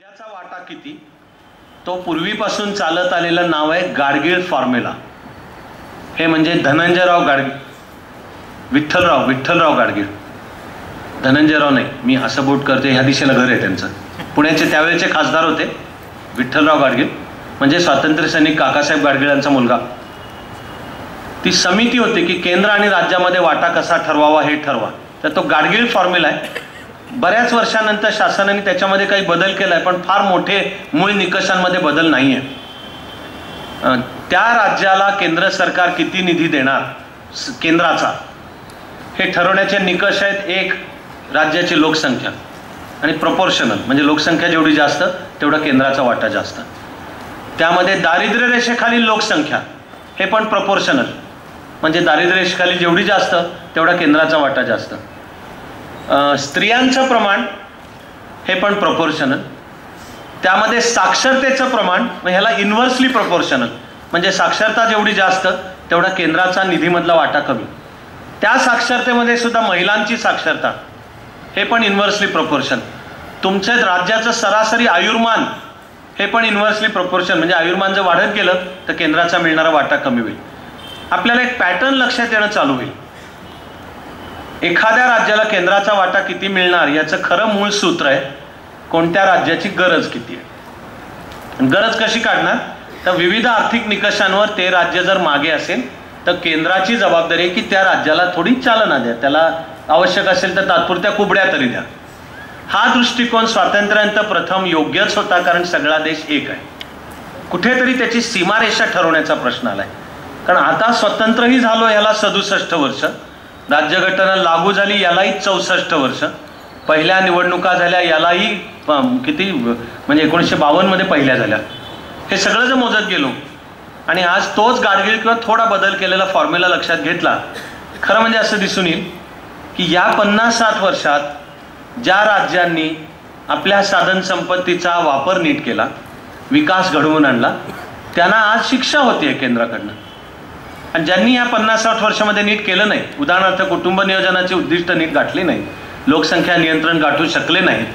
राज्याचा वाटा किती तो पूर्वीपासून चालत आलेलं नाव आहे गाडगीळ फॉर्म्युला। हे म्हणजे धनंजयराव गाडगीळ, विठ्ठलराव गाडगीळ, धनंजयराव नाही, मी असं बोट करते, ह्या दिशेला घर आहे त्यांचं। पुण्याचे त्यावेळेचे खासदार होते विठ्ठलराव गाडगीळ, म्हणजे स्वातंत्र्य सैनिक काकासाहेब गाडगीळ यांचा मुलगा। ती समिती होती की केंद्र आणि राज्यामध्ये वाटा कसा ठरवावा हे ठरवा, तर तो गाडगीळ फॉर्म्युला आहे। बऱ्याच वर्षानंतर शासनाने त्याच्यामध्ये काही बदल केलाय, पण फार मोठे मूळ निकषांमध्ये बदल नाहीये। त्या राज्याला केंद्र सरकार किती निधी देणार केंद्राचा हे ठरवण्याचे निकष आहेत। एक, राज्याची लोकसंख्या आणि प्रोपोर्शनल, म्हणजे लोकसंख्या जेवढी जास्त तेवढा केंद्राचा वाटा जास्त। त्यामध्ये दारिद्र्य रेषेखालील लोकसंख्या हे पण प्रोपोर्शनल, म्हणजे दारिद्र्य रेषेखाली जेवढी जास्त तेवढा केंद्राचा वाटा जास्त। स्त्रियांचं प्रमाण हे पण प्रोपोर्शनल। त्यामध्ये साक्षरतेचं प्रमाण, ह्याला इन्व्हर्सली प्रोपोर्शनल, म्हणजे साक्षरता जेवढी जास्त तेवढा केंद्राचा निधीमधला वाटा कमी। त्या साक्षरतेमध्ये सुद्धा महिलांची साक्षरता हे पण इन्व्हर्सली प्रोपोर्शन। तुमच्या राज्याचं सरासरी आयुर्मान हे पण इन्व्हर्सली प्रोपोर्शन, म्हणजे आयुर्मान जर वाढत गेलं तर केंद्राचा मिळणारा वाटा कमी होईल। आपल्याला एक पॅटर्न लक्षात येणं चालू होईल। एखाद्या राज्याला केंद्राचा वाटा किती मिळणार याचं खरं मूळ सूत्र आहे कोणत्या राज्याची गरज किती आहे। गरज कशी काढणार, तर विविध आर्थिक निकषांवर ते राज्य जर मागे असेल तर केंद्राची जबाबदारी आहे की त्या राज्याला थोडी चालना द्या, त्याला आवश्यक असेल तर तात्पुरत्या कुबड्या तरी द्या। हा दृष्टिकोन स्वातंत्र्यानंतर प्रथम योग्यच होता, कारण सगळा देश एक आहे। कुठेतरी त्याची सीमारेषा ठरवण्याचा प्रश्न आलाय, कारण आता स्वतंत्रही झालो याला 67 वर्ष, राज्यघटना लागू झाली यालाही 64 वर्ष, पहिल्या निवडणुका झाल्या यालाही किती, म्हणजे 1952 मध्ये पहिल्या झाल्या। हे सगळं जर मोजत गेलो आणि आज तोच गाडगीळ किंवा थोडा बदल केलेला फॉर्म्युला लक्षात घेतला, खरं म्हणजे असं दिसून येईल की या 50-60 वर्षात ज्या राज्यांनी आपल्या साधन संपत्तीचा वापर नीट केला, विकास घडवून आणला, त्यांना आज शिक्षा होतीये केंद्राकडनं। आणि ज्यांनी या 50-60 वर्षामध्ये नीट केलं नाही, उदाहरणार्थ कुटुंब नियोजनाचे उद्दिष्ट नीट गाठले नाही, लोकसंख्या नियंत्रण गाठू शकले नाहीत,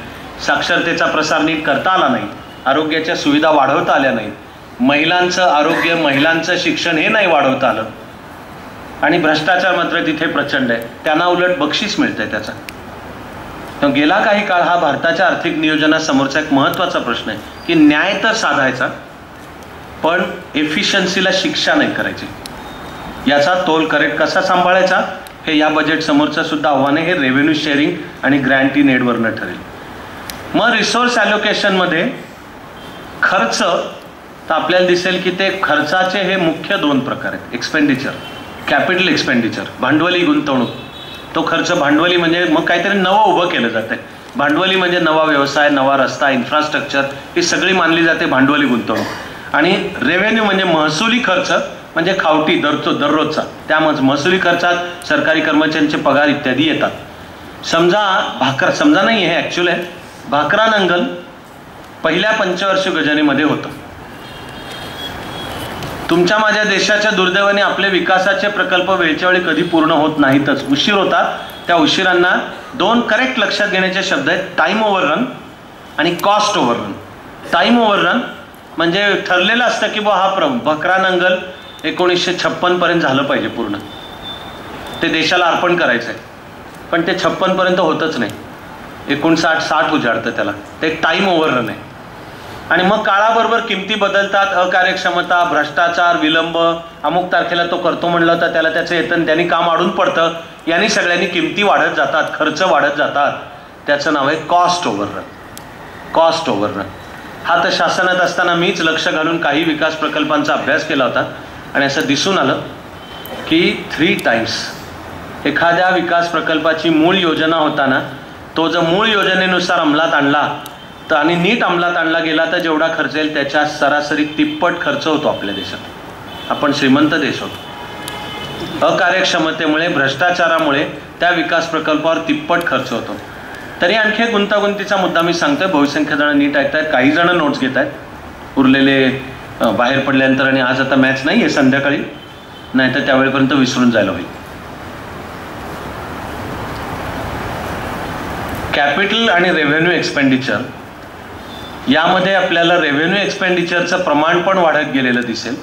साक्षरतेचा प्रसार नीट करता आला नाही, आरोग्याच्या सुविधा वाढवता आल्या नाहीत, महिलांचं आरोग्य, महिलांचं शिक्षण हे नाही वाढवता आलं, आणि भ्रष्टाचार मात्र तिथे प्रचंड आहे, त्यांना उलट बक्षीस मिळतंय त्याचा। तर गेला काही काळ हा भारताच्या आर्थिक नियोजनासमोरचा एक महत्त्वाचा प्रश्न आहे की न्याय तर साधायचा, पण एफिशियन्सीला शिक्षा नाही करायची। याचा तोल करेक्ट कसा सांभाळायचा हे या बजेट समोरचं सुद्धा आव्हान आहे। हे रेव्हेन्यू शेअरिंग आणि ग्रँटी नेटवरनं ठरेल। मग रिसोर्स ॲलोकेशनमध्ये खर्च, तर आपल्याला दिसेल की ते खर्चाचे हे मुख्य 2 प्रकार आहेत। एक्सपेंडिचर, कॅपिटल एक्सपेंडिचर, भांडवली गुंतवणूक। तो खर्च भांडवली म्हणजे मग काहीतरी नवं उभं केलं जातं, भांडवली म्हणजे नवा व्यवसाय, नवा रस्ता, इन्फ्रास्ट्रक्चर, ही सगळी मानली जाते भांडवली गुंतवणूक। आणि रेव्हेन्यू म्हणजे महसुली खर्च, म्हणजे खावटी दररोजचा, त्यामुळे महसुली खर्चात सरकारी कर्मचाऱ्यांचे पगार इत्यादी येतात। समजा नाही, हे ॲक्च्युअल आहे, भाकरा नांगल पहिल्या पंचवार्षिक योजनेमध्ये होतं। तुमच्या माझ्या देशाच्या दुर्दैवाने आपले विकासाचे प्रकल्प वेळच्या वेळी कधी पूर्ण होत नाहीतच, उशीर होतात। त्या उशिरांना 2 करेक्ट लक्षात घेण्याचे शब्द आहेत, टाइम ओव्हररन आणि कॉस्ट ओव्हररन। टाइम ओव्हररन म्हणजे ठरलेलं असतं की हा भाकरा नांगल 1956 पर्यंत झालं पाहिजे पूर्ण, ते देशाला अर्पण करायचं आहे, पण ते 56 पर्यंत होतच नाही, 59-60 उजाडतं त्याला, ते एक टाइम ओव्हररन आहे। आणि मग काळाबरोबर किमती बदलतात, अकार्यक्षमता, भ्रष्टाचार, विलंब, अमुक तारखेला तो करतो म्हणलं होता त्याला त्याचं येतं, त्यांनी काम अडून पडतं, यांनी सगळ्यांनी किमती वाढत जातात, खर्च वाढत जातात, त्याचं नाव आहे कॉस्ट ओव्हररन। कॉस्ट ओव्हररन हा तर शासनात असताना मीच लक्ष घालून काही विकास प्रकल्पांचा अभ्यास केला होता, आणि असं दिसून आलं की 3 टाइम्स एखाद्या विकास प्रकल्पाची मूळ योजना होताना तो जर मूळ योजनेनुसार अंमलात आणला तर आणि नीट अंमलात आणला गेला तर जेवढा खर्च येईल त्याच्या सरासरी तिप्पट खर्च होतो आपल्या देशात। आपण श्रीमंत देश होतो, अकार्यक्षमतेमुळे, भ्रष्टाचारामुळे त्या विकास प्रकल्पावर तिप्पट खर्च होतो। तरी आणखी एक गुंतागुंतीचा मुद्दा मी सांगतोय, बहुसंख्य जण नीट ऐकतायत, काही जण नोट्स घेत आहेत, उरलेले बाहेर पडल्यानंतर, आणि आज आता मॅच नाही आहे संध्याकाळी, नाही तर त्यावेळेपर्यंत विसरून जायला होईल। कॅपिटल आणि रेव्हेन्यू एक्सपेंडिचर यामध्ये आपल्याला रेव्हेन्यू एक्सपेंडिचरचं प्रमाण पण वाढत गेलेलं दिसेल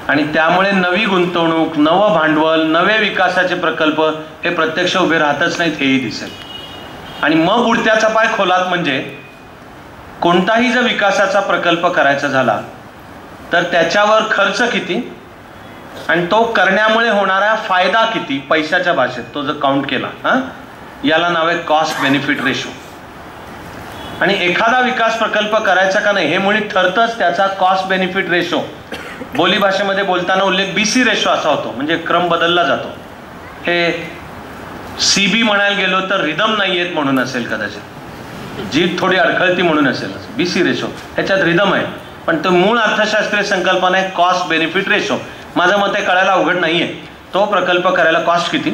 आणि त्यामुळे नवी गुंतवणूक, नवं भांडवल, नवे विकासाचे प्रकल्प हे प्रत्यक्ष उभे राहतच नाहीत हेही दिसेल. आणि मग उडत्याचा पाय खोलात म्हणजे कोणताही जर विकासाचा प्रकल्प करायचा झाला तर त्याच्यावर खर्च किती आणि तो करण्यामुळे होणारा फायदा किती, पैशाच्या भाषेत तो जर काउंट केला, याला नाव आहे कॉस्ट बेनिफिट रेशो. आणि एखादा विकास प्रकल्प करायचा का नाही हे मुळी ठरतंच त्याचा कॉस्ट बेनिफिट रेशो. बोली भाषेमध्ये बोलताना उल्लेख BC रेशो असा होतो, म्हणजे क्रम बदलला जातो. हे CB म्हणायला गेलो तर रिदम नाही येत म्हणून असेल, कदाचित जीभ थोडी अडखळती म्हणून असेल. BC रेशो ह्याच्यात रिदम आहे, पण तो मूळ अर्थशास्त्रीय संकल्पना आहे कॉस्ट बेनिफिट रेशो. माझं मत आहे कळायला अवघड नाहीये. तो प्रकल्प करायला कॉस्ट किती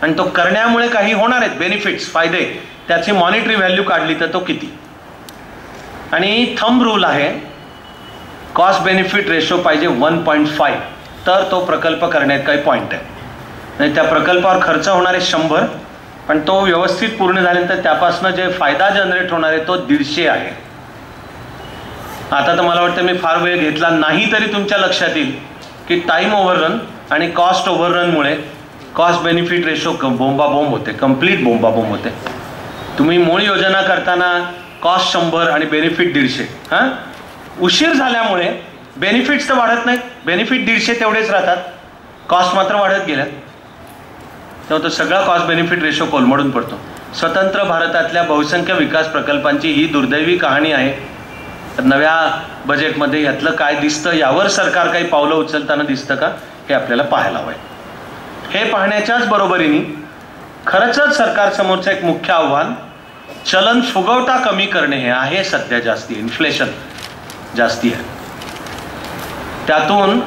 आणि तो करण्यामुळे काही होणार आहेत बेनिफिट्स, फायदे, त्याची मॉनिटरी व्हॅल्यू काढली तर तो किती. आणि थंब रूल आहे कॉस्ट बेनिफिट रेशो पाहिजे 1.5 तर तो प्रकल्प करण्यात काही पॉईंट आहे. नाही त्या प्रकल्पावर खर्च होणारे 100 पण तो व्यवस्थित पूर्ण झाल्यानंतर त्यापासून जे फायदा जनरेट होणार आहे तो 150 आहे. आता तर मला वाटतं मी फार वेळ घेतला नाही तरी तुमच्या लक्षात येईल की टाइम ओव्हररन आणि कॉस्ट ओव्हररनमुळे कॉस्ट बेनिफिट रेशो बोंबाबोंब होते, कंप्लीट बोंबाबोंब होते. तुम्ही मूळ योजना करताना कॉस्ट 100 आणि बेनिफिट 150, उशीर झाल्यामुळे बेनिफिट्स तर वाढत नाहीत, बेनिफिट 150 तेवढेच राहतात, कॉस्ट मात्र वाढत गेल्या. तेव्हा तो सगळा कॉस्ट बेनिफिट रेशो कोलमडून पडतो. स्वतंत्र भारतातल्या बहुसंख्य विकास प्रकल्पांची ही दुर्दैवी कहाणी आहे. तर नव्या बजेटमध्ये यातलं काय दिसतं, यावर सरकार काही पावलं उचलताना दिसतं का हे आपल्याला पाहायला हवंय. हे पाहण्याच्याच बरोबरीने खरंच सरकारसमोरचं एक मुख्य आव्हान चलन फुगवटा कमी करणे हे आहे. सध्या जास्ती इन्फ्लेशन जास्ती आहे, त्यातून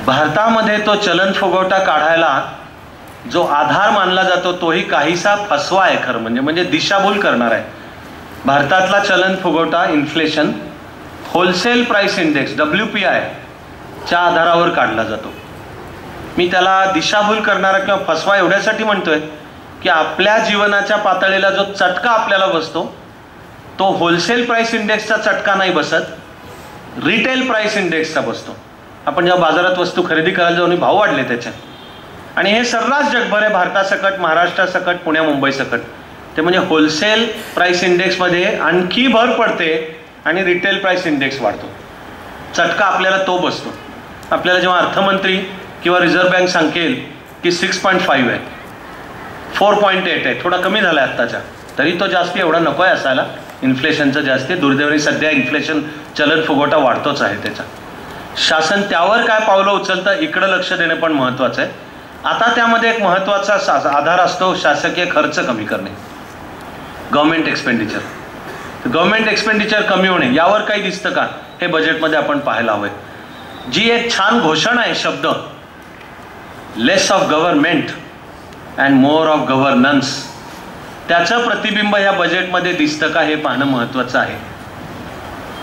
भारतामध्ये तो चलन फुगवटा काढायला जो आधार मानला जातो तोही काहीसा फसवा आहे खरं म्हणजे दिशाभूल करणार आहे. भारतातला चलन फुगवटा inflation wholesale price index WPI च्या आधारावर काढला जातो. मी त्याला दिशाभूल करणारा किंवा फसवा एवढ्यासाठी म्हणतोय की आपल्या जीवनाच्या पातळीला जो चटका आपल्याला बसतो तो होलसेल प्राइस इंडेक्सचा चटका नाही बसत, रिटेल प्राइस इंडेक्सचा बसतो. आपण जेव्हा बाजारात वस्तू खरेदी करायला जाऊन भाव वाढले त्याचे, आणि हे सर्रास जगभर आहे, भारतासकट, महाराष्ट्रासकट, पुण्या मुंबईसकट. ते म्हणजे होलसेल प्राइस इंडेक्समध्ये आणखी भर पडते आणि रिटेल प्राइस इंडेक्स वाढतो. चटका आपल्याला तो बसतो. आपल्याला जेव्हा अर्थमंत्री किंवा रिझर्व्ह बँक सांगेल की 6.5 आहे, 4.8 आहे, थोडा कमी झाला आहे आत्ताच्या, तरी तो जास्ती एवढा नको आहे असायला. इन्फ्लेशनचं जास्ती दुर्दैवाने सध्या इन्फ्लेशन चलन फुगवटा वाढतोच आहे त्याचा. शासन त्यावर काय पावलं उचलतं इकडं लक्ष देणं पण महत्त्वाचं आहे. आता त्यामध्ये एक महत्त्वाचा आधार असतो शासकीय खर्च कमी करणे, गव्हर्नमेंट एक्सपेंडिचर. गव्हर्नमेंट एक्सपेंडिचर कमी होणे यावर काही दिसतं का हे बजेटमध्ये आपण पाहायला हवंय. जी एक छान घोषणा आहे शब्द less of government and more of governance, त्याचं प्रतिबिंब या बजेटमध्ये दिसतं का हे पाहणं महत्त्वाचं आहे.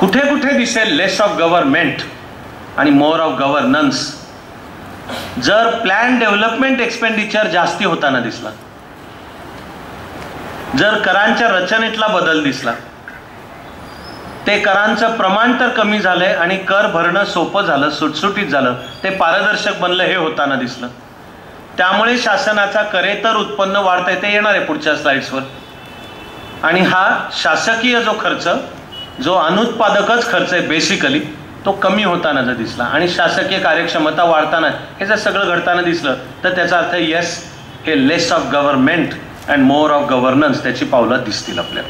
कुठे कुठे दिसेल लेस ऑफ गव्हर्नमेंट आणि मोर ऑफ गव्हर्नन्स? जर प्लॅन डेव्हलपमेंट एक्सपेंडिचर जास्ती होताना दिसला, जर करांच्या रचनेतला बदल दिसला, ते करांचं प्रमाण तर कमी झालंय आणि कर भरणं सोपं झालं, सुटसुटीत झालं, ते पारदर्शक बनलं हे होताना दिसलं, त्यामुळे शासनाचा करेतर उत्पन्न वाढतंय, ते येणार आहे पुढच्या स्लाइड्सवर. आणि हा शासकीय जो खर्च, जो अनुत्पादकच खर्च आहे बेसिकली, तो कमी होताना जर दिसला आणि शासकीय कार्यक्षमता वाढताना हे जर सगळं घडताना दिसलं तर त्याचा अर्थ येस, हे less of government and more of governance त्याची पावलं दिसतील आपल्याला.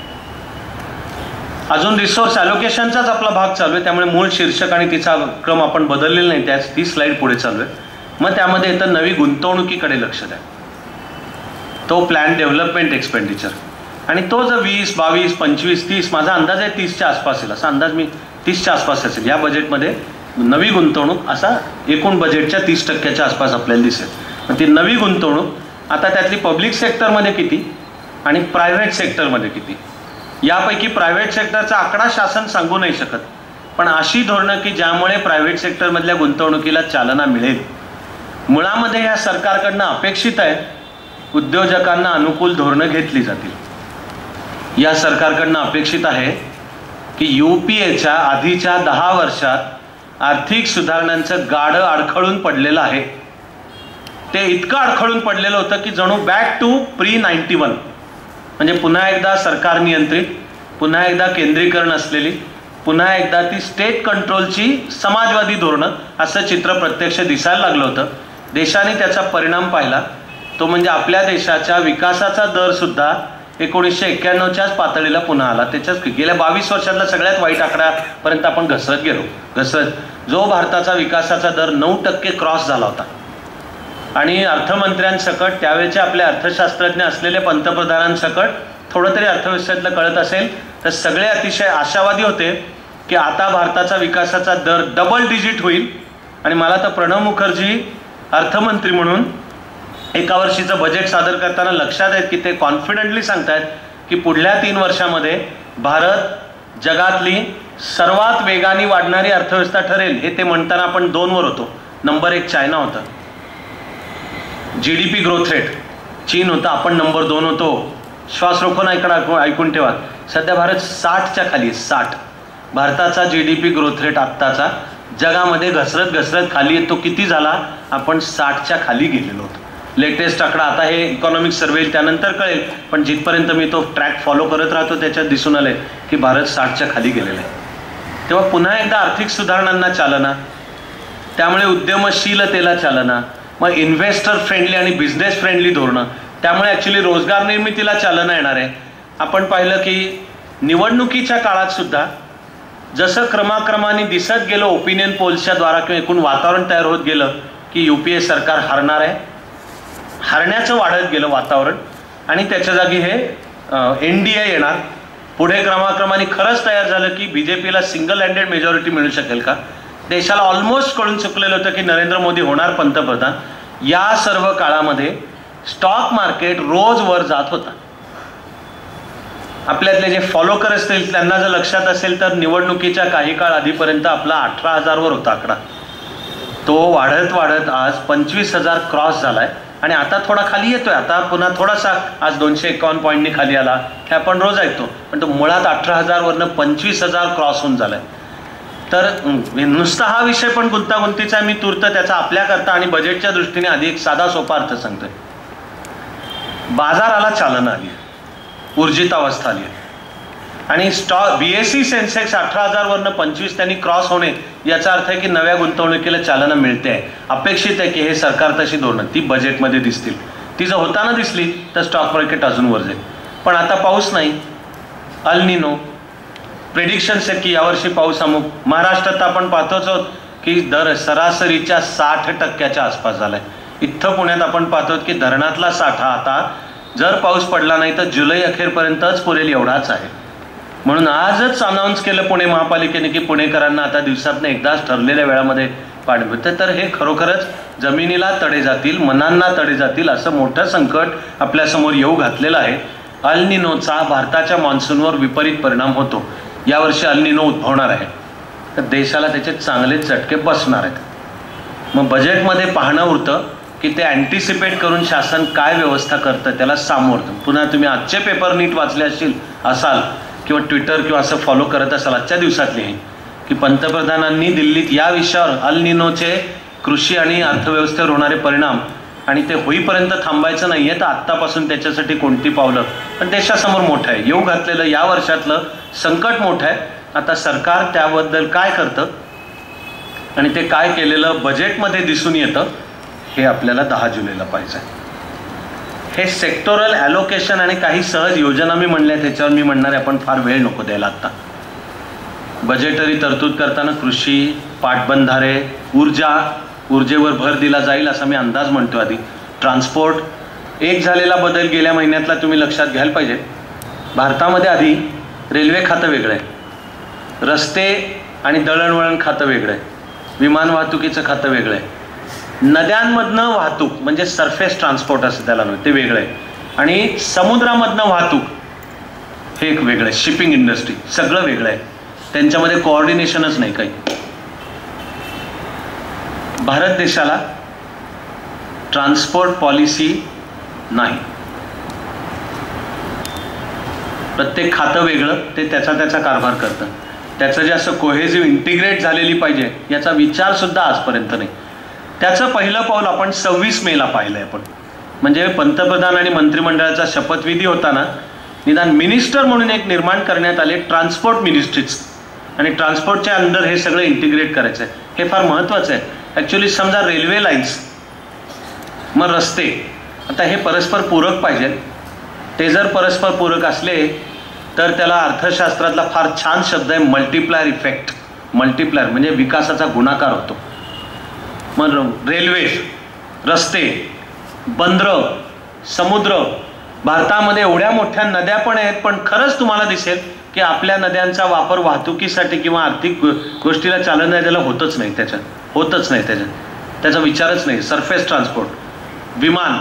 अजून रिसोर्स अलोकेशनचाच आपला भाग चालू आहे, त्यामुळे मूळ शीर्षक आणि तिचा क्रम आपण बदललेला नाही, त्याच ती स्लाइड पुढे चालू आहे. मग त्यामध्ये येतं नवी गुंतवणुकीकडे लक्ष द्या, तो प्लॅन डेव्हलपमेंट एक्सपेंडिचर. आणि तो जर 20, 22, 25, 30, माझा अंदाज आहे 30च्या आसपास येईल, असा अंदाज मी 30च्या आसपास असेल या बजेटमध्ये नवी गुंतवणूक, असा एकूण बजेटच्या 30% आसपास आपल्याला दिसेल. पण ती नवी गुंतवणूक आता त्यातली पब्लिक सेक्टरमध्ये किती आणि प्रायव्हेट सेक्टरमध्ये किती, यापैकी प्रायव्हेट सेक्टरचा आकडा शासन सांगू नाही शकत, पण अशी धोरणं की ज्यामुळे प्रायव्हेट सेक्टरमधल्या गुंतवणुकीला चालना मिळेल. मुळामध्ये या सरकारकडनं अपेक्षित आहे उद्योजकांना अनुकूल धोरणं घेतली जातील. या सरकारकडनं अपेक्षित आहे की UPAच्या आधीच्या 10 वर्षात आर्थिक सुधारणांचं गाडं अडखळून पडलेलं आहे. ते इतकं अडखळून पडलेलं होतं की जणू बॅक टू pre-91, म्हणजे पुन्हा एकदा सरकार नियंत्रित, पुन्हा एकदा केंद्रीकरण असलेली, पुन्हा एकदा ती स्टेट कंट्रोलची समाजवादी धोरणं असं चित्र प्रत्यक्ष दिसायला लागलं होतं. देशाने त्याचा परिणाम पाहिला. तो म्हणजे आपल्या देशाच्या विकासाचा दर सुद्धा 1991च्याच पातळीला पुन्हा आला. त्याच्याच गेल्या 22 वर्षातला सगळ्यात वाईट आकड्यापर्यंत आपण घसरत गेलो. जो भारताचा विकासाचा दर 9% क्रॉस झाला होता. आणि अर्थमंत्र्यांसकट त्यावेळेचे आपले अर्थशास्त्रज्ञ असलेले पंतप्रधानांसकट थोडं तरी अर्थव्यवस्थेतलं कळत असेल तर सगळे अतिशय आशावादी होते की आता भारताचा विकासाचा दर डबल डिजिट होईल. आणि मला तर प्रणव मुखर्जी अर्थमंत्री म्हणून एका वर्षीचं बजेट सादर करताना लक्षात आहेत की ते कॉन्फिडेंटली सांगतायत की पुढल्या 3 वर्षामध्ये भारत जगातली सर्वात वेगाने वाढणारी अर्थव्यवस्था ठरेल. हे ते म्हणताना आपण 2 वर होतो. नंबर 1 चायना होता. GDP ग्रोथ रेट चीन होता, आपण नंबर 2 होतो. श्वास रोखून ऐकून ठेवा. सध्या भारत 60च्या खाली आहे. 60 भारताचा GDP ग्रोथ रेट आत्ताचा जगामध्ये घसरत खाली आहे. तो किती झाला? आपण 60च्या खाली गेलेलो होतो. लेटेस्ट आकडा आता हे इकॉनॉमिक सर्वे त्यानंतर कळेल, पण जिथपर्यंत मी तो ट्रॅक फॉलो करत राहतो त्याच्यात दिसून आलंय की भारत 60च्या खाली गेलेला आहे. तेव्हा पुन्हा एकदा आर्थिक सुधारणांना चालना, त्यामुळे उद्यमशीलतेला चालना, मग इन्व्हेस्टर फ्रेंडली आणि बिझनेस फ्रेंडली धोरणं, त्यामुळे ॲक्च्युली रोजगार निर्मितीला चालना येणार आहे. आपण पाहिलं की निवडणुकीच्या काळात सुद्धा जसं क्रमाक्रमाने दिसत गेलं ओपिनियन पोल्सच्या द्वारा किंवा एकूण वातावरण तयार होत गेलं की UPA सरकार हारणार आहे, हारण्याचं वाढत गेलं वातावरण आणि त्याच्या जागी हे NDA येणार. पुढे क्रमाक्रमाने खरंच तयार झालं की BJPला सिंगल हँडेड मेजॉरिटी मिळू शकेल का. देशाला ऑलमोस्ट कळून चुकलेलं होतं की नरेंद्र मोदी होणार पंतप्रधान. या सर्व काळामध्ये स्टॉक मार्केट रोज वर जात होता. आपल्यातले जे फॉलोकर असतील त्यांना जर लक्षात असेल तर निवडणुकीच्या काही काळ आधीपर्यंत आपला 18,000 वर होता आकडा. तो वाढत आज 25,000 क्रॉस झालाय आणि आता थोडा खाली येतोय. आता पुन्हा थोडासा आज 251 पॉईंटनी खाली आला, हे आपण रोज ऐकतो. पण तो मुळात 18,000 वरनं 25,000 क्रॉस होऊन झालाय. तर नुसता हा विषय पण गुंतागुंतीचा आहे. मी तूर्त त्याचा आपल्याकरता आणि बजेटच्या दृष्टीने आधी एक साधा सोपा अर्थ सांगतोय. बाजाराला चालना आली आहे, ऊर्जित अवस्था आली आहे आणि BSE सेन्सेक्स 18,000 वरनं 25 त्यांनी क्रॉस होणे याचा अर्थ आहे की नव्या गुंतवणुकीला चालना मिळते आहे. अपेक्षित आहे की हे सरकार तशी धोरणं ती बजेटमध्ये दिसतील. ती जर होताना दिसली तर स्टॉक मार्केट अजून वर जाईल. पण आता पाऊस नाही, अल निनो प्रेडिक्शन्स आहेत की यावर्षी पाऊस अमुक. महाराष्ट्रात आपण पाहतोच आहोत की दर सरासरीच्या 60% आसपास झालाय. इथं पुण्यात आपण पाहतो की धरणातला साठा आता जर पाऊस पडला नाही तर जुलै अखेरपर्यंतच पुरेल एवढाच आहे. म्हणून आजच अनाऊन्स केलं पुणे महापालिकेने की पुणेकरांना आता दिवसातनं एकदाच ठरलेल्या वेळामध्ये पाणी मिळतं. तर हे खरोखरच जमिनीला तडे जातील, मनांना तडे जातील असं मोठं संकट आपल्यासमोर येऊ घातलेलं आहे. अल निनोचा भारताच्या मान्सूनवर विपरीत परिणाम होतो. यावर्षी अल निनो उद्भवणार आहे तर देशाला त्याचे चांगले चटके बसणार आहेत. मग बजेटमध्ये पाहणं उरतं की ते अँटिसिपेट करून शासन काय व्यवस्था करतं त्याला सामोरतं. पुन्हा तुम्ही आजचे पेपर नीट वाचले असाल किंवा ट्विटर किंवा असं फॉलो करत असाल आजच्या दिवसातली की पंतप्रधानांनी दिल्लीत या विषयावर अल निनोचे कृषी आणि अर्थव्यवस्थेवर होणारे परिणाम आणि ते होईपर्यंत थांबायचं नाही आहे तर आत्तापासून त्याच्यासाठी कोणती पावलं. पण देशासमोर मोठं आहे, येऊ घातलेलं या वर्षातलं संकट मोठं आहे. आता सरकार त्याबद्दल काय करतं आणि ते काय केलेलं बजेटमध्ये दिसून येतं हे आपल्याला 10 जुलैला पाहिजे. हे सेक्टोरल ॲलोकेशन आणि काही सहज योजना मी म्हणल्या त्याच्यावर मी म्हणणार आहे आपण फार वेळ नको द्यायला. आता बजेटरी तरतूद करताना कृषी, पाटबंधारे, ऊर्जेवर भर दिला जाईल असा मी अंदाज म्हणतो. आधी ट्रान्सपोर्ट एक झालेला बदल गेल्या महिन्यातला तुम्ही लक्षात घ्यायला पाहिजे. भारतामध्ये आधी रेल्वे खातं वेगळं आहे, रस्ते आणि दळणवळण खातं वेगळं आहे, विमान वाहतुकीचं खातं वेगळं आहे, नद्यांमधनं वाहतूक म्हणजे सरफेस ट्रान्सपोर्ट असं त्याला नव्हे ते वेगळं आहे, आणि समुद्रामधनं वाहतूक हे एक वेगळं आहे, शिपिंग इंडस्ट्री सगळं वेगळं आहे. त्यांच्यामध्ये कोऑर्डिनेशनच नाही काही. भारत देशाला ट्रान्सपोर्ट पॉलिसी नाही. प्रत्येक खातं वेगळं, ते त्याचा कारभार करतं. त्याचं जे असं कोहेसिव्ह इंटिग्रेट झालेली पाहिजे याचा विचार सुद्धा आजपर्यंत नाही. त्याचं पहिलं पाऊल आपण 26 मेला पाहिलंय. आपण म्हणजे पंतप्रधान आणि मंत्रिमंडळाचा शपथविधी होताना निदान मिनिस्टर म्हणून एक निर्माण करण्यात आले, ट्रान्सपोर्ट मिनिस्ट्रीच, आणि ट्रान्सपोर्टच्या अंडर हे सगळं इंटिग्रेट करायचं आहे. हे फार महत्त्वाचं आहे. ॲक्च्युली समजा रेल्वे लाईन्स, मग रस्ते, आता हे परस्पर पूरक पाहिजे. ते जर परस्पर पूरक असले तर त्याला अर्थशास्त्रातला फार छान शब्द आहे मल्टिप्लायर इफेक्ट. मल्टिप्लायर म्हणजे विकासाचा गुणाकार होतो. मग रेल्वे, रस्ते, बंदरं, समुद्र, भारतामध्ये एवढ्या मोठ्या नद्या पण आहेत, पण खरंच तुम्हाला दिसेल की आपल्या नद्यांचा वापर वाहतुकीसाठी किंवा आर्थिक गोष्टीला चालना द्यायला होतच नाही. त्याचा विचारच नाही. सरफेस ट्रान्सपोर्ट, विमान,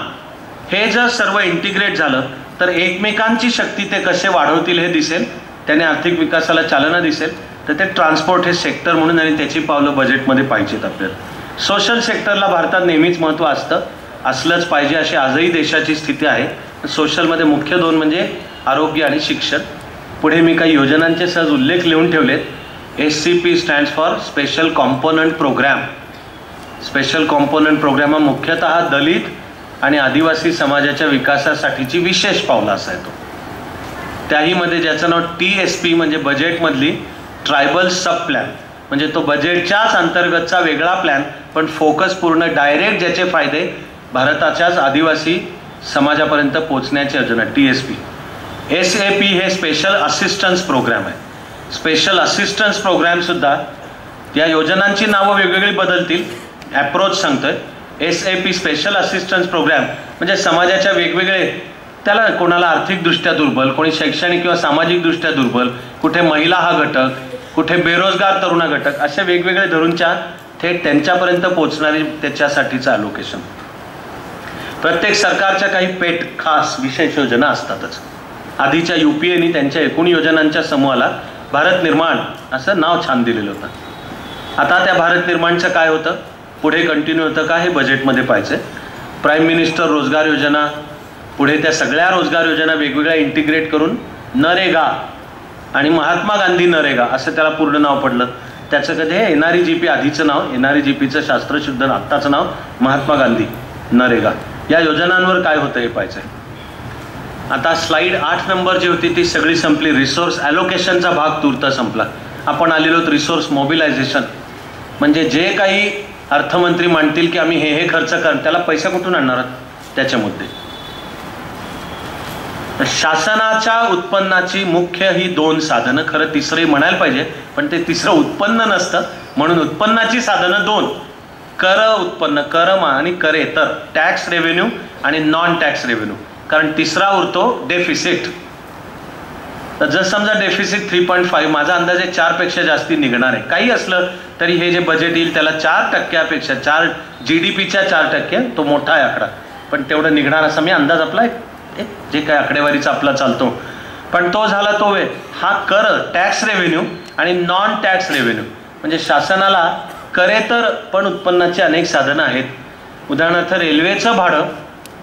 हे जर सर्व इंटिग्रेट झालं तर एकमेकांची शक्ती ते कसे वाढवतील हे दिसेल, त्याने आर्थिक विकासाला चालना दिसेल. तर ते ट्रान्सपोर्ट हे सेक्टर म्हणून आणि त्याची पावलं बजेटमध्ये पाहिजेत आपल्याला. सोशल सेक्टरला भारतात नेहमीच महत्त्व असलंच पाहिजे, अशी आजही देशाची स्थिती आहे. सोशलमध्ये मुख्य दोन म्हणजे आरोग्य आणि शिक्षण. पुढे मी काही योजनांचे सहज उल्लेख लिहून ठेवलेत. SCP stands for special component program. Special component program हा मुख्यतः दलित आणि आदिवासी समाजाच्या विकासासाठीची विशेष पावलं असं आहे तो. त्याहीमध्ये ज्याचं नाव TSP म्हणजे बजेटमधली ट्रायबल सब प्लॅन, म्हणजे तो बजेटच्याच अंतर्गतचा वेगळा प्लॅन, पण फोकस पूर्ण डायरेक्ट ज्याचे फायदे भारताच्याच आदिवासी समाजापर्यंत पोहोचण्याची योजना TSP. SAP हे स्पेशल असिस्टन्स प्रोग्राम आहे. स्पेशल असिस्टन्स प्रोग्राम सुद्धा, या योजनांची नावं वेगवेगळी बदलतील, अप्रोच सांगतोय. SAP स्पेशल असिस्टन्स प्रोग्राम म्हणजे समाजाच्या वेगवेगळे, त्याला कोणाला आर्थिकदृष्ट्या दुर्बल, कोणी शैक्षणिक किंवा सामाजिकदृष्ट्या दुर्बल, कुठे महिला हा घटक, कुठे बेरोजगार तरुणा घटक, अशा वेगवेगळे धरूनच्या थेट त्यांच्यापर्यंत पोहोचणारी त्याच्यासाठीचं अलोकेशन. प्रत्येक सरकारच्या काही पेट खास विशेष योजना असतातच. आधीच्या UPAनी त्यांच्या एकूण योजनांच्या समूहाला भारत निर्माण असं नाव छान दिलेलं होतं. आता त्या भारत निर्माणचं काय होतं, पुढे कंटिन्यू होतं का, हे बजेटमध्ये पाहिजे. प्राईम मिनिस्टर रोजगार योजना, पुढे त्या सगळ्या रोजगार योजना वेगवेगळ्या इंटिग्रेट करून नरेगा आणि महात्मा गांधी नरेगा असं त्याला पूर्ण नाव पडलं. त्याचं कधी NREGP आधीचं नाव, NREGPचं शास्त्रशुद्ध आत्ताचं नाव महात्मा गांधी नरेगा. या योजनांवर काय होतं हे पाहिजे. आता स्लाइड 8 नंबर जी होती ती सगळी संपली. रिसोर्स ॲलोकेशनचा भाग तूर्त संपला. आपण आलेलो रिसोर्स मोबिलायझेशन, म्हणजे जे काही अर्थमंत्री मांडतील की आम्ही हे खर्च कर, त्याला पैसा कुठून आणणार त्याचे मुद्दे. शासनाच्या उत्पन्नाची मुख्य ही 2 साधनं, खरं तिसरे म्हणायला पाहिजे पण ते तिसरं उत्पन्न नसतं, म्हणून उत्पन्नाची साधनं 2, कर उत्पन्न, करमा आणि करेतर, टॅक्स रेव्हेन्यू आणि नॉन टॅक्स रेव्हेन्यू. कारण तिसरा उरतो डेफिसिट. तर जर समजा डेफिसिट 3.5, माझा अंदाजे 4 पेक्षा जास्ती निघणार आहे. काही असलं तरी हे जे बजेट येईल त्याला 4% 4 GDPच्या 4%, तो मोठा आहे आकडा, पण तेवढं निघणार असा मी अंदाज आपला जे काय आकडेवारीचा आपला चालतो. पण तो झाला तो वेळ. हा कर, टॅक्स रेव्हेन्यू आणि नॉन टॅक्स रेव्हेन्यू, म्हणजे शासनाला करेतर पण उत्पन्नाची अनेक साधनं आहेत. उदाहरणार्थ रेल्वेचं भाडं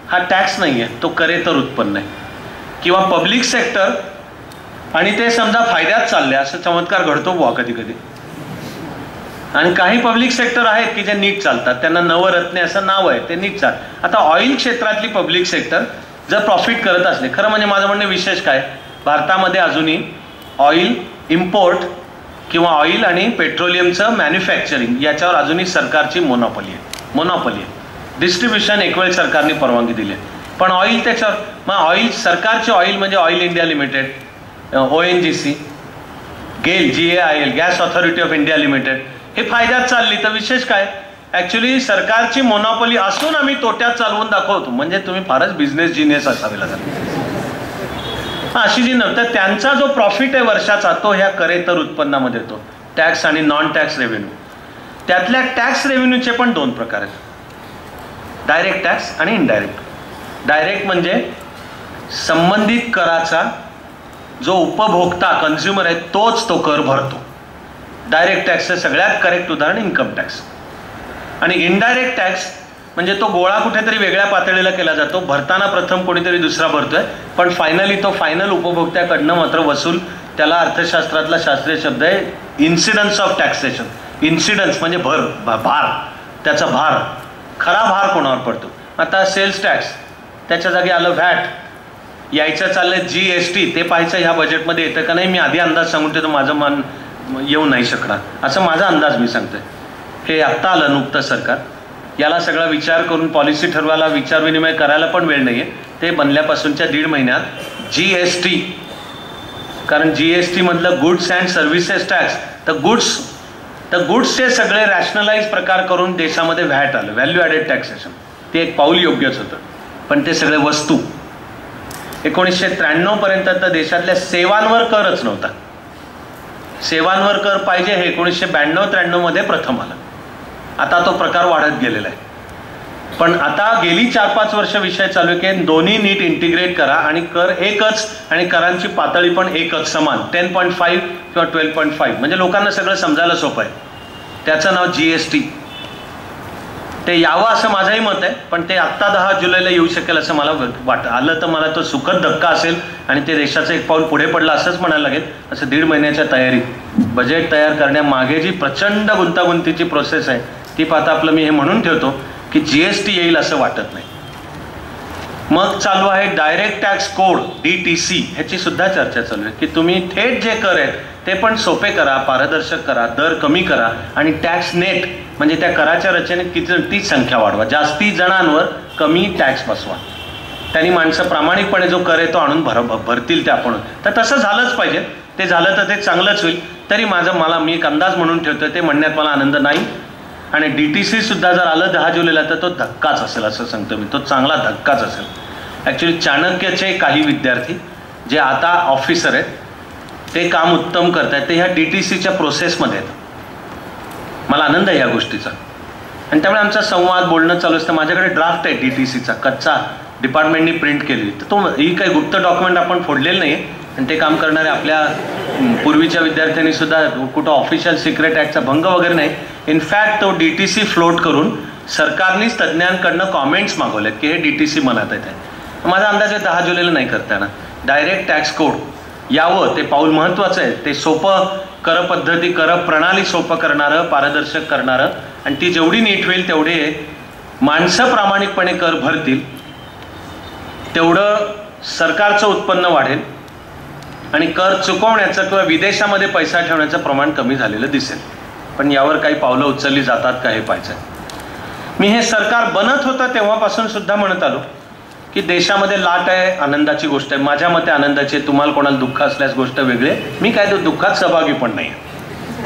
हा टॅक्स नाही आहे, तो करेतर उत्पन्न आहे. किंवा पब्लिक सेक्टर, आणि ते समजा फायद्यात चालले, असं चमत्कार घडतो बुवा कधी कधी. आणि काही पब्लिक सेक्टर आहेत की जे नीट चालतात, त्यांना नवरत्ने असं नाव आहे, ते नीट चालतात. आता ऑइल क्षेत्रातली पब्लिक सेक्टर जर प्रॉफिट करत असले, खरं म्हणजे माझं म्हणणं विशेष काय, भारतामध्ये अजूनही ऑइल इम्पोर्ट किंवा ऑइल आणि पेट्रोलियमचं मॅन्युफॅक्चरिंग याच्यावर अजूनही सरकारची मोनोपॉली आहे. डिस्ट्रीब्युशन एकवेळ सरकारने परवानगी दिली आहे, पण ऑइल त्याच्यावर, मग ऑइल सरकारचे ऑइल म्हणजे ऑइल इंडिया लिमिटेड, ONGC, गेल, GAIL, gas authority of India limited, हे फायद्यात चालली तर विशेष काय. ॲक्च्युली सरकारची मोनोपॉली असून आम्ही तोट्यात चालवून दाखवतो, म्हणजे तुम्ही फारच बिझनेस जिनियस असावे लागेल. अशी जी नव्हतं, त्यांचा जो प्रॉफिट आहे वर्षाचा तो ह्या करेतर उत्पन्नामध्ये येतो, टॅक्स आणि नॉन टॅक्स रेव्हेन्यू. त्यातल्या टॅक्स रेव्हेन्यूचे पण 2 प्रकार आहेत, डायरेक्ट टॅक्स आणि इनडायरेक्ट. डायरेक्ट म्हणजे संबंधित कराचा जो उपभोक्ता कन्झ्युमर आहे तोच तो कर भरतो. डायरेक्ट टॅक्सचं सगळ्यात करेक्ट उदाहरण इन्कम टॅक्स. आणि इनडायरेक्ट टॅक्स म्हणजे तो गोळा कुठेतरी वेगळ्या पातळीला केला जातो, भरताना प्रथम कोणीतरी दुसरा भरतोय, पण फायनली तो फायनल उपभोक्त्याकडनं मात्र वसूल त्याला अर्थशास्त्रातला शास्त्रीय शब्द आहे इन्सिडन्स ऑफ टॅक्सेशन. इन्सिडन्स म्हणजे भार, त्याचा भार, खरा भार कोणावर पडतो. आता सेल्स टॅक्स, त्याच्या जागी आलं व्हॅट, यायचं चाललंय GST, ते पाहायचं ह्या बजेटमध्ये येतं का नाही. मी आधी अंदाज सांगून ठेवतो, माझं मन येऊ नाही शकणार असं माझा अंदाज मी सांगतोय. हे आत्ता आलं नुकतं सरकार, याला सगळा विचार करून पॉलिसी ठरवायला, विचार विनिमय करायला पण वेळ नाही आहे. ते बनल्यापासूनच्या 1.5 महिन्यात GST, कारण GST मधलं गुड्स अँड सर्व्हिसेस टॅक्स, तर गुड्सचे सगळे रॅशनलाइज प्रकार करून देशामध्ये व्हॅट आलं, व्हॅल्यू ॲडेड टॅक्सेशन. ते एक पाऊल योग्यच होतं. पण ते सगळे वस्तू 1993 पर्यंत तर देशातल्या सेवांवर करच नव्हता. सेवांवर कर पाहिजे हे 1992-93 मध्ये प्रथम आलं. आता तो प्रकार वाढत गेलेला आहे. पण आता गेली 4-5 वर्ष विषय चालू आहे की दोन्ही नीट इंटिग्रेट करा आणि कर एकच, आणि करांची पातळी पण एकच समान, 10.5 किंवा 12.5, म्हणजे लोकांना सगळं समजायला सोपं आहे. त्याचं नाव GST. ते यावं असं माझंही मत आहे, पण ते आत्ता 10 जुलैला येऊ शकेल असं मला वाटतं. आलं तर मला तो सुखद धक्का असेल आणि ते देशाचं एक पाऊल पुढे पडलं असंच म्हणायला लागेल. असं 1.5 महिन्याच्या तयारीत बजेट तयार करण्यामागे जी प्रचंड गुंतागुंतीची प्रोसेस आहे ती पाहता आपलं मी हे म्हणून ठेवतो की GST येईल असं वाटत नाही. मग चालू आहे डायरेक्ट टॅक्स कोड DTC, ह्याची सुद्धा चर्चा चालू आहे की तुम्ही थेट जे कर आहेत ते पण सोपे करा, पारदर्शक करा, दर कमी करा आणि टॅक्स नेट म्हणजे त्या कराच्या रचनेत किती संख्या वाढवा, जास्ती जणांवर कमी टॅक्स बसवा. त्यांनी माणसं प्रामाणिकपणे जो कर आहे तो आणून भरतील ते आपण. तर तसं झालंच पाहिजे. ते झालं तर ते चांगलंच होईल. तरी मी एक अंदाज म्हणून ठेवतोय, ते म्हणण्यात मला आनंद नाही. आणि DTC सुद्धा जर आलं 10 जुलैला तर तो धक्काच असेल असं सांगतो मी. तो चांगला धक्काच असेल. ॲक्च्युली चाणक्यचे काही विद्यार्थी जे आता ऑफिसर आहेत ते काम उत्तम करत आहेत, ते ह्या DTCच्या प्रोसेसमध्ये आहेत. मला आनंद आहे या गोष्टीचा. आणि त्यामुळे आमचा संवाद बोलणं चालू असतं. माझ्याकडे ड्राफ्ट आहे DTCचा, कच्चा, डिपार्टमेंटनी प्रिंट केलेली. तर तो ही काही गुप्त डॉक्युमेंट आपण फोडलेलं नाही आहे. आणि ते काम करणारे आपल्या पूर्वीच्या विद्यार्थ्यांनी सुद्धा कुठं ऑफिशियल सिक्रेट ॲक्टचा भंग वगैरे नाही. इनफॅक्ट तो DTC फ्लोट करून सरकारनीच तज्ज्ञांकडनं कॉमेंट्स मागवलेत की हे DTC म्हणत आहे. माझा अंदाज आहे 10 जुलैला नाही करता येणार. डायरेक्ट टॅक्स कोड यावं, ते पाऊल महत्त्वाचं आहे. ते सोपं कर पद्धती, कर प्रणाली सोपं करणारं, पारदर्शक करणारं, आणि ती जेवढी नीट होईल तेवढे माणसं प्रामाणिकपणे कर भरतील, तेवढं सरकारचं उत्पन्न वाढेल आणि कर चुकवण्याचं किंवा विदेशामध्ये पैसा ठेवण्याचं प्रमाण कमी झालेलं दिसेल. पण यावर काही पावलं उचलली जातात का हे पाहायचं. मी हे सरकार बनत होतं तेव्हापासून सुद्धा म्हणत आलो की देशामध्ये लाट आहे, आनंदाची गोष्ट आहे. माझ्या मते आनंदाची आहे. तुम्हाला कोणाला दुःख असल्यास गोष्ट वेगळी आहे. मी काय तो दुःखात सहभागी पण नाही.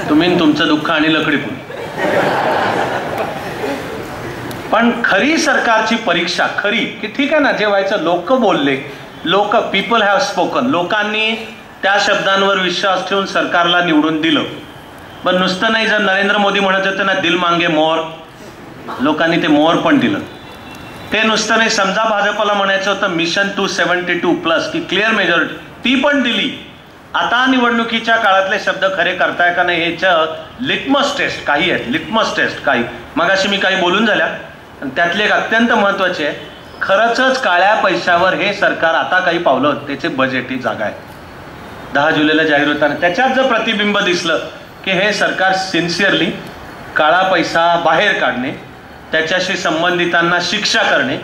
तुम्ही तुमचं दुःख आणि लकडी पुणे. पण खरी सरकारची परीक्षा खरी की ठीक आहे ना, जे व्हायचं लोक बोलले, पीपल हॅव स्पोकन, लोकांनी त्या शब्दांवर विश्वास ठेवून सरकारला निवडून दिलं. पण नुसतं नाही, जर नरेंद्र मोदी म्हणत होते ना दिल मांगे मोहर, लोकांनी ते मोहर पण दिलं. ते नुसतं नाही, समजा भाजपला म्हणायचं होतं मिशन 272+ की क्लिअर मेजॉरिटी, ती पण दिली. आता निवडणुकीच्या काळातले शब्द खरे करताय का नाही याचं लिटमस टेस्ट काही आहेत. लिटमस टेस्ट काही मगाशी मी काही बोलून झाल्या, त्यातले एक अत्यंत महत्त्वाचे आहे. खरंच काळ्या पैशावर हे सरकार आता काही पावलं, त्याचे बजेट ही जागा आहे. 10 जुलैला जाहीर होताना त्याच्यात जर प्रतिबिंब दिसलं की हे सरकार सिन्सिअरली काळा पैसा बाहेर काढणे, त्याच्याशी संबंधितांना शिक्षा करणे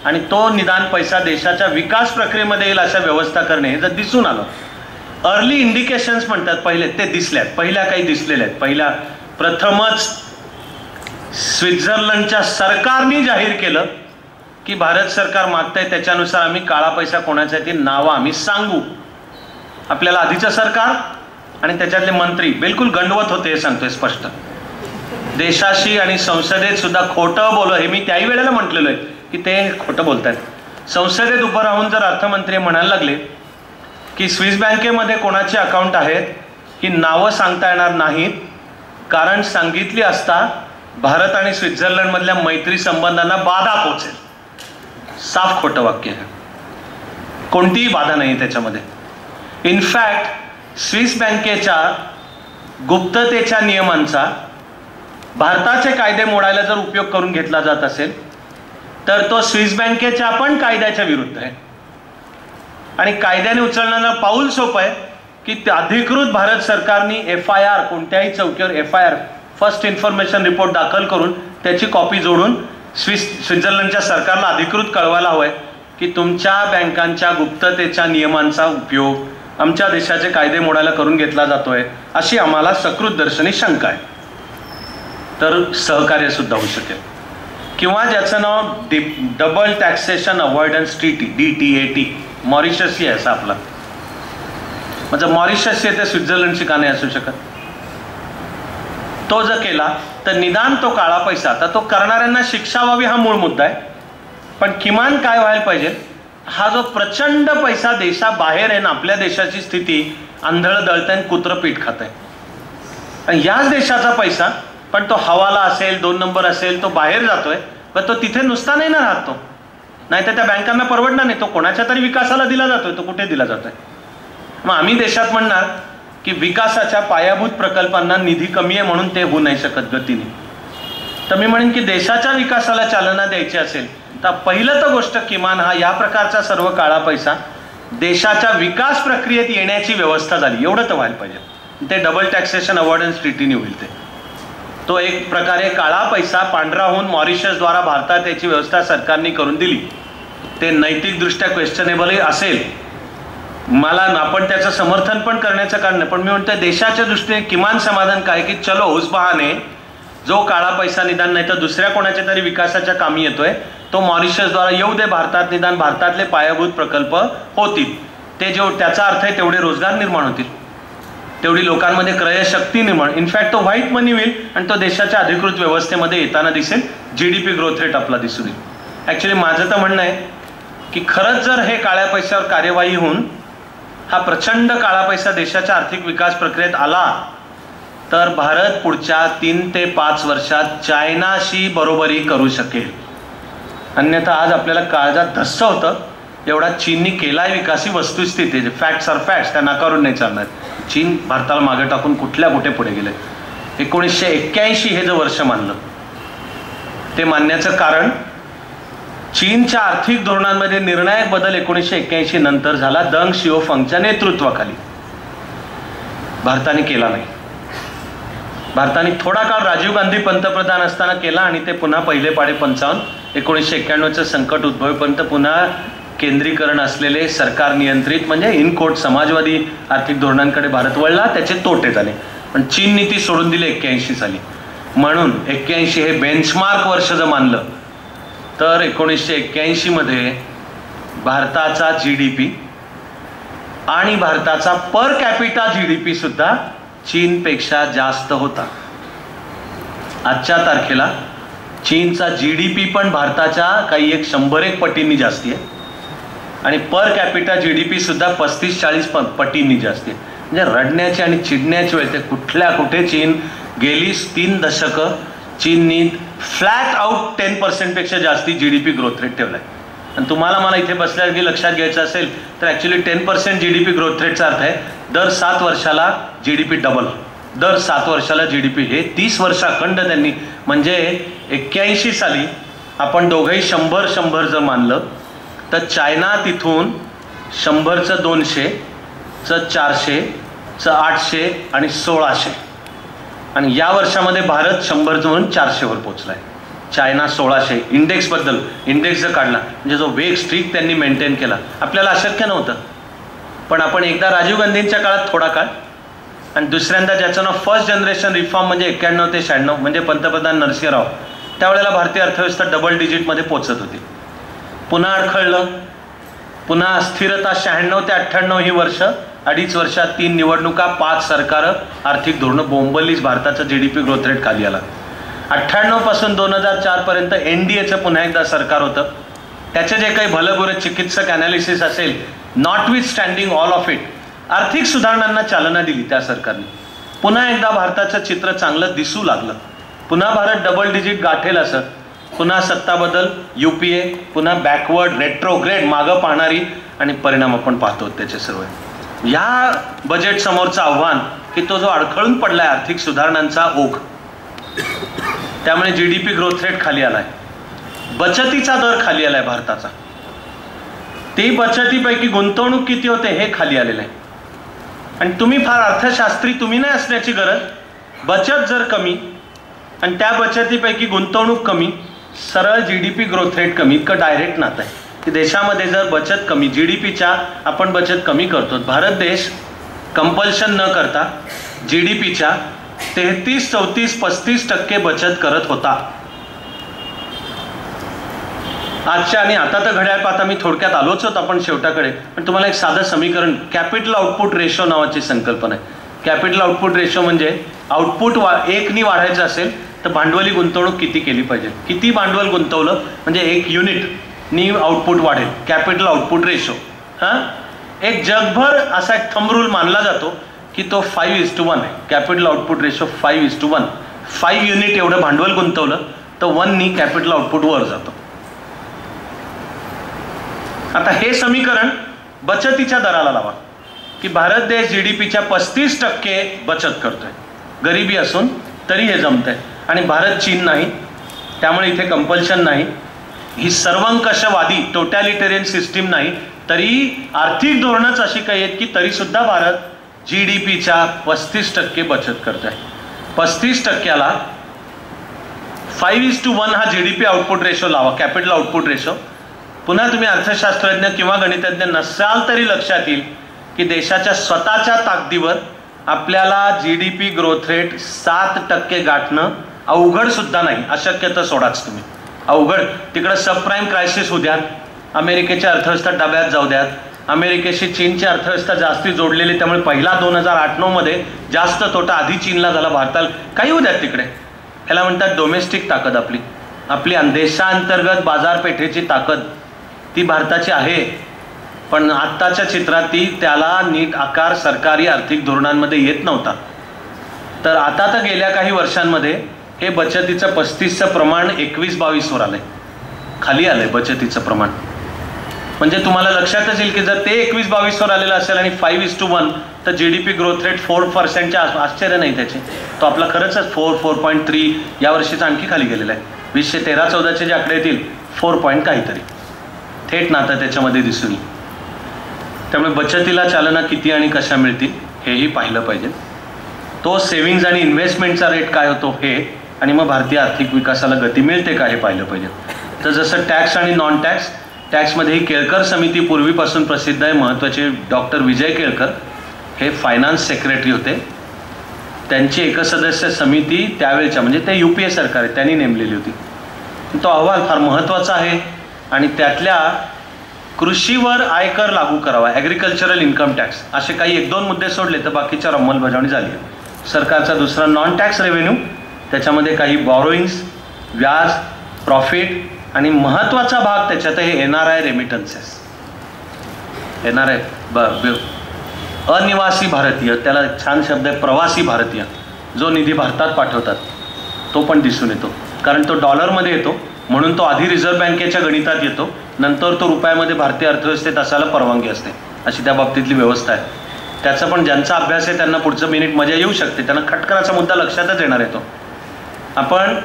आणि तो निदान पैसा देशाच्या विकास प्रक्रियेमध्ये येईल अशा व्यवस्था करणे, हे जर दिसून आलं, अर्ली इंडिकेशन्स म्हणतात, पहिले ते दिसल्यात, पहिल्या काही दिसलेल्या आहेत. प्रथमच स्वित्झर्लंडच्या सरकारने जाहीर केलं की भारत सरकार मागतंय त्याच्यानुसार आम्ही काळा पैसा कोणाच्या ती नावं आम्ही सांगू. आपल्याला आधीचं सरकार आणि त्याच्यातले मंत्री बिलकुल गंडवत होते, हे सांगतोय स्पष्ट. देशाशी आणि संसदेत सुद्धा खोटं बोल, हे मी त्याही वेळेला म्हटलेलं आहे की ते खोटं बोलतायत. संसदेत उभं राहून जर अर्थमंत्री म्हणायला लागले की स्विस बँकेमध्ये कोणाचे अकाउंट आहेत ही नावं सांगता येणार नाहीत, कारण सांगितली असता भारत आणि स्वित्झर्लंड मधल्या मैत्री संबंधांना बाधा पोहोचेल. साफ खोटं वाक्य आहे, कोणतीही बाधा नाही त्याच्यामध्ये. इनफॅक्ट स्विस बँकेच्या गुप्ततेच्या नियमांचा भारताचे कायदे मोडायला जर उपयोग करून घेतला जात असेल तर तो स्विस बँकेच्या पण कायद्याच्या विरुद्ध आहे. आणि कायद्याने उचलणारं पाऊल सोपं आहे, की अधिकृत भारत सरकारने FIR कोणत्याही चौकीवर FIR फर्स्ट इन्फॉर्मेशन रिपोर्ट दाखल करून त्याची कॉपी जोडून स्वित्झर्लंडच्या सरकारला अधिकृत कळवायला हवंय की तुमच्या बँकांच्या गुप्ततेच्या नियमांचा उपयोग आमच्या देशाचे कायदे मोडायला करून घेतला जातोय अशी आम्हाला सकृत दर्शनी शंका आहे. तर सहकार्य सुद्धा होऊ शकेल. किंवा ज्याचं नाव double taxation avoidance treaty DTAT Mauritius आहे असा आपला, म्हणजे मॉरिशस ते स्वित्झर्लंडची का नाही असू शकत. तो जर केला तर निदान तो काळा पैसा, आता तो करणाऱ्यांना शिक्षा व्हावी हा मूळ मुद्दा आहे, पण किमान काय व्हायला पाहिजे, हा जो प्रचंड पैसा देशाबाहेर आहे ना, आपल्या देशाची स्थिती आंधळ दळतंय कुत्रं पीठ खातंय, आणि याच देशाचा पैसा पण तो हवाला असेल 2 नंबर असेल तो बाहेर जातोय, पण तो तिथे नुसता नाही ना राहत, तो नाही तर त्या बँकांना परवडणार नाही, तो कोणाच्या तरी विकासाला दिला जातोय, तो कुठे दिला जातोय. मग आम्ही देशात म्हणणार की विकासाच्या पायाभूत प्रकल्पांना निधी कमी आहे म्हणून ते होऊ नाही शकत गतीने. तर मी म्हणेन की देशाच्या विकासाला चालना द्यायची असेल तर पहिलं तर गोष्ट किमान हा या प्रकारचा सर्व काळा पैसा देशाच्या विकास प्रक्रियेत येण्याची व्यवस्था झाली एवढं तर व्हायला पाहिजे. ते डबल टॅक्सेशन अवॉइडन्स ट्रीटीने होईल. तो एक प्रकारे काळा पैसा पांढरा होऊन मॉरिशसद्वारा भारतात याची व्यवस्था सरकारने करून दिली. ते नैतिकदृष्ट्या क्वेश्चनेबलही असेल, मला आपण त्याचं समर्थन पण करण्याचं कारण नाही, पण मी म्हणतोय देशाच्या दृष्टीने किमान समाधान काय की चलो उस बहाने जो काळा पैसा निदान नाही तर दुसऱ्या कोणाच्या तरी विकासाच्या कामी येतोय तो मॉरिशसद्वारा येऊ दे भारतात, निदान भारतातले पायाभूत प्रकल्प होतील. ते त्याचा अर्थ आहे तेवढे रोजगार निर्माण होतील, तेवढी लोकांमध्ये क्रयशक्ती निर्माण, इनफॅक्ट तो व्हाईट मनी होईल आणि तो देशाच्या अधिकृत व्यवस्थेमध्ये येताना दिसेल. GDP ग्रोथ रेट आपला दिसून येईल. ॲक्च्युली माझं तर म्हणणं आहे की खरंच जर हे काळ्या पैशावर कार्यवाही होऊन हा प्रचंड काळा पैसा देशाच्या आर्थिक विकास प्रक्रियेत आला तर भारत पुढच्या 3 ते 5 वर्षात चायनाशी बरोबरी करू शकेल. अन्यथा आज आपल्याला काळजात धस्स होतं एवढा चीननी केलाय विकास ही वस्तुस्थिती, फॅक्ट्स आर फॅक्ट्स, त्या नाकारून नाही चालणार. चीन भारताला मागे टाकून कुठल्या कुठे पुढे गेले. 1981 हे जे वर्ष मानलं ते मानण्याचं कारण चीनच्या आर्थिक धोरणांमध्ये निर्णायक बदल 1981 नंतर झाला दंग शिओफंगच्या नेतृत्वाखाली. भारताने केला नाही. भारताने थोडा काळ राजीव गांधी पंतप्रधान असताना केला आणि ते पुन्हा पहिले पाडे 55 1991चं संकट उद्भवेपर्यंत पुन्हा केंद्रीकरण असलेले सरकार नियंत्रित म्हणजे इन कोर्ट समाजवादी आर्थिक धोरणांकडे भारत वळला. त्याचे तोटे झाले, पण चीन नीती सोडून दिली 81 साली. म्हणून 81 हे बेंचमार्क वर्ष जर मानलं तर 1981 मध्ये भारताचा GDP आणि भारताचा पर कॅपिटा GDP सुद्धा चीनपेक्षा जास्त होता. आजच्या तारखेला चीनचा GDP पण भारताच्या काही 100-1 पटींनी जास्ती आहे आणि पर कॅपिटा GDP सुद्धा 35-40 पटींनी जास्ती आहे. म्हणजे रडण्याची आणि चिडण्याची वेळ ते कुठल्या कुठे चीन गेली 3 दशकं चीननी फ्लॅट आउट 10% पेक्षा जास्ती GDP ग्रोथ रेट ठेवलाय. आणि तुम्हाला मला इथे बसल्या की लक्षात घ्यायचं असेल तर ॲक्च्युली 10% GDP ग्रोथ रेटचा अर्थ आहे दर 7 वर्षाला GDP डबल, दर 7 वर्षाला GDP. हे 30 वर्ष अखंड त्यांनी, म्हणजे 81 साली आपण दोघंही 100 जर मानलं तर चायना तिथून 100चं 200चं 400चं 800 आणि 1600, आणि या वर्षामध्ये भारत 100 म्हणून 400 वर पोहोचलाय. चायना 1600. इंडेक्सबद्दल इंडेक्स जर काढला म्हणजे जो वेग स्ट्रीक त्यांनी मेंटेन केला आपल्याला अशक्य नव्हतं. पण आपण एकदा राजीव गांधींच्या काळात थोडा काळ आणि दुसऱ्यांदा ज्याचं नाव फर्स्ट जनरेशन रिफॉर्म म्हणजे 91 ते 96 म्हणजे पंतप्रधान नरसिंहराव, त्यावेळेला भारतीय अर्थव्यवस्था डबल डिजिटमध्ये पोहोचत होती. पुन्हा अडखळलं, पुन्हा अस्थिरता. 96 ते 98 ही वर्ष, 2.5 वर्षात 3 निवडणुका, 5 सरकारं, आर्थिक धोरणं बोंबललीच, भारताचा GDP ग्रोथ रेट खाली आला. 98 पासून 2004 पर्यंत NDAचं पुन्हा एकदा सरकार होतं. त्याचे जे काही भलबुरे चिकित्सक ॲनालिसिस असेल, not with standing all of it, आर्थिक सुधारणांना चालना दिली त्या सरकारने. पुन्हा एकदा भारताचं चित्र चांगलं दिसू लागलं. पुन्हा भारत डबल डिजिट गाठेल असं. पुन्हा सत्ता बदल, UPA, पुन्हा बॅकवर्ड, रेट्रोग्रेड, मागं पाहणारी, आणि परिणाम आपण पाहतो त्याचे सर्व. या बजेट समोरचं आव्हान की तो जो अडखळून पडलाय आर्थिक सुधारणांचा ओघ, त्यामुळे GDP ग्रोथ रेट खाली आलाय, बचतीचा दर खाली आलाय भारताचा. ती बचतीपैकी गुंतवणूक किती होते हे खाली आलेलं आहे. आणि तुम्ही फार अर्थशास्त्री तुम्ही नाही असण्याची गरज. बचत जर कमी आणि त्या बचतीपैकी गुंतवणूक कमी, सरळ GDP ग्रोथ रेट कमी, इतकं डायरेक्ट नातं आहे की देशामध्ये जर बचत कमी, GDPच्या आपण बचत कमी करतो. भारत देश कंपल्शन न करता GDPच्या 33, 34, 35% बचत करत होता. आजच्या आणि आता तर घड्याळ पाहता मी थोडक्यात आलोच होतो आपण शेवटाकडे, पण तुम्हाला एक साधं समीकरण, कॅपिटल आउटपुट रेशो नावाची संकल्पना आहे. कॅपिटल आउटपुट रेशो म्हणजे आउटपुट 1 नी वाढायचं असेल तर भांडवली गुंतवणूक किती केली पाहिजे, किती भांडवल गुंतवलं म्हणजे 1 युनिटनी आउटपुट वाढेल, कॅपिटल आउटपुट रेशो. एक जगभर असा एक थंब रूल मानला जातो की तो 5:1 आहे. Capital output ratio 5:1. 5 युनिट एवढं भांडवल गुंतवलं तर 1 नी कॅपिटल आउटपुट वर जातो. आता हे समीकरण बचतीच्या दराला लावा की भारत देश GDPच्या 35% बचत करतोय, गरिबी असून तरी हे जमतंय. आणि भारत चीन नाही, त्यामुळे इथे कंपल्शन नाही. ही सर्वंकषवादी टोटॅलिटेरियन सिस्टीम नाही, तरी आर्थिक धोरणच अशी काही आहेत की तरी सुद्धा भारत GDPच्या 35% बचत करतोय. 35%ला 5:1 हा GDP आउटपुट रेशो लावा, कॅपिटल आउटपुट रेशो. पुन्हा तुम्ही अर्थशास्त्रज्ञ किंवा गणितज्ञ नसाल तरी लक्षात येईल की देशाच्या स्वतःच्या ताकदीवर आपल्याला GDP ग्रोथ रेट 7% गाठणं अवघड सुद्धा नाही. अशक्य तर सोडाच तुम्ही, अवघड. तिकडं सबप्राईम क्रायसिस होऊ द्यात, अमेरिकेची अर्थव्यवस्था डब्यात जाऊ द्यात, अमेरिकेशी चीनची अर्थव्यवस्था जास्ती जोडलेली, त्यामुळे पहिला 2008-9 मध्ये जास्त तोटा आधी चीनला झाला, भारताला काही होऊ द्यात तिकडे. ह्याला म्हणतात डोमेस्टिक ताकद. आपली देशांतर्गत बाजारपेठेची ताकद ती भारताची आहे, पण आत्ताच्या चित्रात ती त्याला नीट आकार सरकारी आर्थिक धोरणांमध्ये येत नव्हता. तर आता तर गेल्या काही वर्षांमध्ये हे बचतीचं 35चं प्रमाण 21-22 वर आलंय, खाली आलंय बचतीचं प्रमाण. म्हणजे तुम्हाला लक्षातच येईल की जर ते 21-22 वर आलेलं असेल आणि 5:1 तर GDP ग्रोथ रेट 4%च्या आश्चर्य नाही त्याचे. तो आपला खरंच 4.3 या वर्षीचा आणखी खाली गेलेला आहे. 2013-14चे जे आकडे येतील 4 पॉईंट काहीतरी, थेट नातं त्याच्यामध्ये दिसून येईल. त्यामुळे बचतीला चालना किती आणि कशा मिळतील हेही पाहिलं पाहिजे. तो सेव्हिंग्ज आणि इन्व्हेस्टमेंटचा रेट काय होतो हे, आणि मग भारतीय आर्थिक विकासाला गती मिळते का हे पाहिलं पाहिजे. तर जसं टॅक्स आणि नॉन टॅक्स, टॅक्समध्येही केळकर समिती पूर्वीपासून प्रसिद्ध आहे. महत्त्वाचे डॉक्टर विजय केळकर हे फायनान्स सेक्रेटरी होते. त्यांची एकसदस्य समिती त्यावेळच्या म्हणजे ते UPA सरकार आहे त्यांनी नेमलेली होती. तो अहवाल फार महत्त्वाचा आहे आणि त्यातल्या कृषीवर आयकर लागू करावा, ॲग्रिकल्चरल इन्कम टॅक्स, असे काही 1-2 मुद्दे सोडले तर बाकीच्यावर अंमलबजावणी झाली. सरकारचा दुसरा नॉन टॅक्स रेव्हेन्यू, त्याच्यामध्ये काही बॉरोईंग्स, व्याज, प्रॉफिट आणि महत्त्वाचा भाग त्याच्यात हे NRI रेमिटन्सेस. NRI अनिवासी भारतीय, त्याला छान शब्द आहे प्रवासी भारतीय, जो निधी भारतात पाठवतात तो पण दिसून येतो. कारण तो डॉलरमध्ये येतो म्हणून तो आधी रिझर्व्ह बँकेच्या गणितात येतो, नंतर तो रुपयामध्ये भारतीय अर्थव्यवस्थेत असायला परवानगी असते, अशी त्या बाबतीतली व्यवस्था आहे. त्याचा पण ज्यांचा अभ्यास आहे त्यांना पुढचं मिनिट मजा येऊ शकते, त्यांना खटकराचा मुद्दा लक्षातच येणार आहे. तो आपण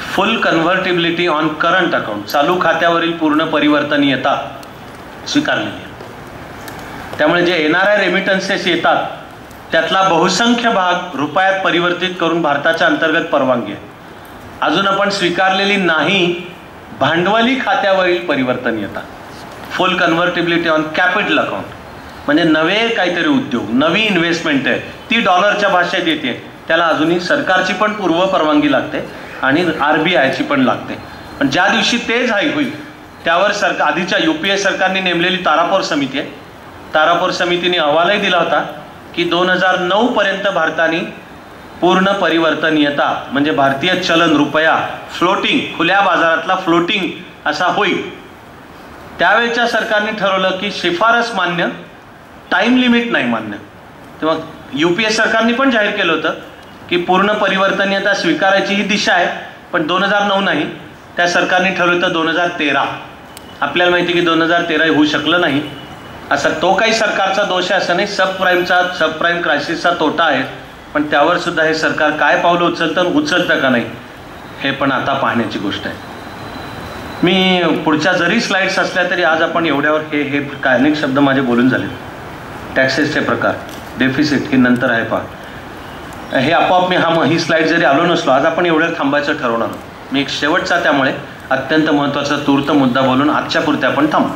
फुल कन्व्हर्टिबिलिटी ऑन करंट अकाउंट, चालू खात्यावरील पूर्ण परिवर्तनीयता स्वीकारलेली आहे. त्यामुळे जे NRI रेमिटन्सेस येतात त्यातला बहुसंख्य भाग रुपयात परिवर्तित करून भारताच्या अंतर्गत परवानगी आहे. अजून आपण स्वीकारलेली नाही भांडवली खात्यावरील परिवर्तनीयता, फुल कन्व्हर्टिबिलिटी ऑन कॅपिटल अकाउंट, म्हणजे नवे काहीतरी उद्योग, नवी इन्व्हेस्टमेंट आहे ती डॉलरच्या भाषेत येते, त्याला अजूनही सरकारची पण पूर्व परवानगी लागते आणि RBIची पण लागते. पण ज्या दिवशी ते जाहीर होईल त्यावर आधीच्या UPA सरकारने नेमलेली तारापोर समिती आहे, तारापोर समितीने अहवालही दिला होता की 2009 पर्यंत भारताने पूर्ण परिवर्तनीयता म्हणजे भारतीय चलन रुपया फ्लोटिंग, खुल्या बाजारातला फ्लोटिंग असा होईल. त्यावेळच्या सरकारने ठरवलं की शिफारस मान्य, टाइम लिमिट नाही मान्य. तेव्हा UPA सरकारने पण जाहीर केलं होतं की पूर्ण परिवर्तनीयता स्वीकारायची ही दिशा आहे, पण 2009 नाही, त्या सरकारने ठरवलं होतं 2013. आपल्याला माहिती की 2013 होऊ शकलं नाही. असा तो काही सरकारचा दोष आहे असं नाही, सबप्राईम क्रायसिसचा तोटा आहे, पण त्यावर सुद्धा हे सरकार काय पावलं उचलतं का नाही हे पण आता पाहण्याची गोष्ट आहे. मी पुढच्या जरी स्लाइड्स असल्या तरी आज आपण एवढ्यावर हे अनेक शब्द माझे बोलून झाले. टॅक्सेसचे प्रकार, डेफिसिट, ही नंतर आहे पहा. हे आपोआप मी ही स्लाईड जरी आलो नसलो, आज आपण एवढं थांबायचं ठरवणार. मी एक शेवटचा त्यामुळे अत्यंत महत्त्वाचा तूर्त मुद्दा बोलून आजच्या पुरते आपण थांबू.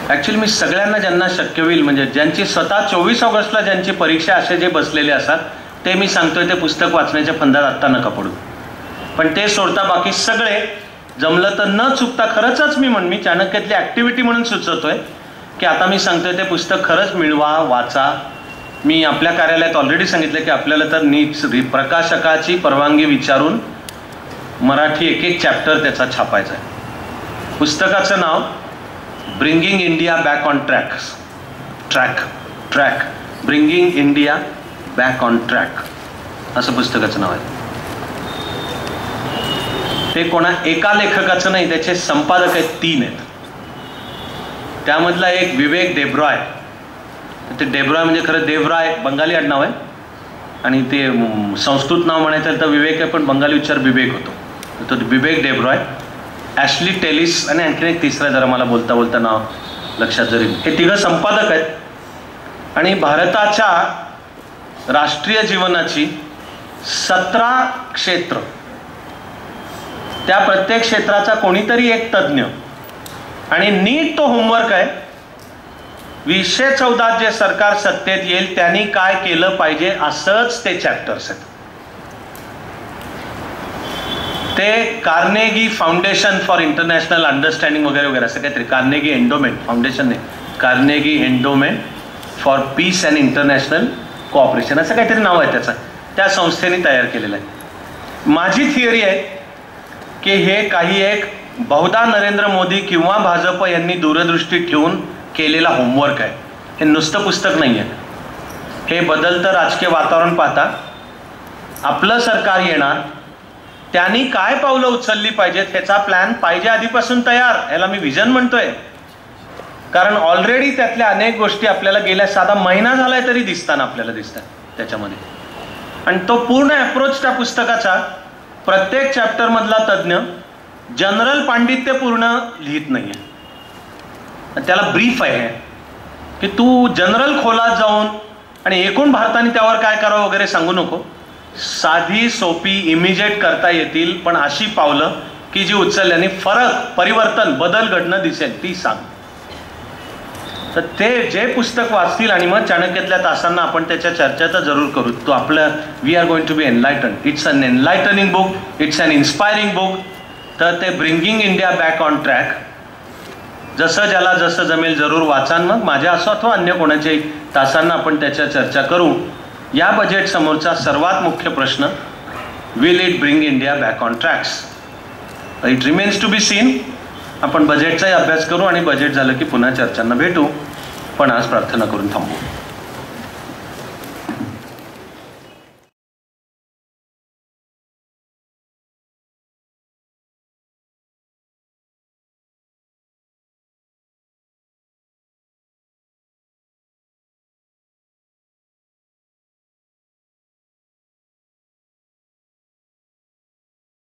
ॲक्च्युली मी सगळ्यांना ज्यांना शक्य होईल, म्हणजे ज्यांची स्वतः 24 ऑगस्टला ज्यांची परीक्षा असे जे बसलेले असतात, ते मी सांगतोय ते पुस्तक वाचण्याच्या फंदात आत्ता नका पडू. पण ते सोडता बाकी सगळे जमलं तर न चुकता, खरंच मी चाणक्यातली ॲक्टिव्हिटी म्हणून सुचवतोय की आता मी सांगतोय ते पुस्तक खरंच मिळवा, वाचा. मी आपल्या कार्यालयात ऑलरेडी सांगितलं की आपल्याला तर नीट प्रकाशकाची परवानगी विचारून मराठी एक चॅप्टर त्याचा छापायचा आहे. पुस्तकाचं नाव bringing India back on track bringing India back on track असं पुस्तकाचं नाव आहे. ते कोणा एका लेखकाचं नाही, त्याचे संपादक आहेत, 3 आहेत. त्यामधला एक विवेक देब्रॉय. ते देब्रॉय म्हणजे खरं देवराय बंगाली आडनाव आहे आणि ते संस्कृत नाव म्हणायचं तर विवेक आहे, पण बंगाली उच्चार विवेक होतो. तो विवेक देब्रॉय, ॲशली टेलिस आणि आणखीन एक तिसरा, जरा मला बोलता बोलता नाव लक्षात जरी. हे 3 संपादक आहेत आणि भारताच्या राष्ट्रीय जीवनाची 17 क्षेत्र, त्या प्रत्येक क्षेत्राचा कोणीतरी एक तज्ज्ञ आणि नीट तो होमवर्क आहे. 2014 जे सरकार सत्तेत येईल त्यांनी काय केलं पाहिजे असंच ते चॅप्टर्स आहेत. ते Carnegie foundation for international understanding वगैरे वगैरे असं काहीतरी, कार्नेगी एंडोमेंट फाउंडेशन नाही, Carnegie endowment for peace and international cooperation असं काहीतरी नाव आहे त्याचं. त्या संस्थेने तयार केलेलं आहे. माझी थिअरी आहे की हे काही एक बहुधा नरेंद्र मोदी किंवा भाजप यांनी दूरदृष्टी ठेवून केलेला होमवर्क आहे. हे नुसतं पुस्तक नाही आहे. हे बदलतं राजकीय वातावरण पाहता आपलं सरकार येणार, त्यांनी काय पावलं उचलली पाहिजेत ह्याचा प्लॅन पाहिजे आधीपासून तयार. याला मी व्हिजन म्हणतोय, कारण ऑलरेडी त्यातल्या अनेक गोष्टी आपल्याला गेल्या साधा महिना झालाय तरी आपल्याला दिसतात त्याच्यामध्ये. आणि तो पूर्ण अप्रोच त्या पुस्तकाचा, प्रत्येक चॅप्टर मधला तज्ज्ञ जनरल पांडित्यपूर्ण लिहित नाहीये. त्याला ब्रीफ आहे की तू जनरल खोलात जाऊन आणि एकूण भारताने त्यावर काय करावं वगैरे सांगू नको. साधी सोपी इमिजिएट करता येतील पण अशी पावलं की जी उचलल्याने फरक, परिवर्तन, बदल घडणं दिसेल ती सांग. तर ते जे पुस्तक वाचतील आणि मग चाणक्यातल्या तासांना आपण त्याच्या चर्चा तर जरूर करू. तो आपलं we are going to be enlighten. It's an enlightening book, it's an inspiring book. तर ते bringing India back on track जसं ज्याला जसं जमेल जरूर वाचा. मग माझ्या असो अथवा अन्य कोणाच्याही तासांना आपण त्याच्या चर्चा करू. या बजेट समोरचा सर्वात मुख्य प्रश्न, will it bring India back on tracks? It remains to be seen. आपण बजेटचाही अभ्यास करू आणि बजेट झालं की पुन्हा चर्चांना भेटू. पण आज प्रार्थना करून थांबू.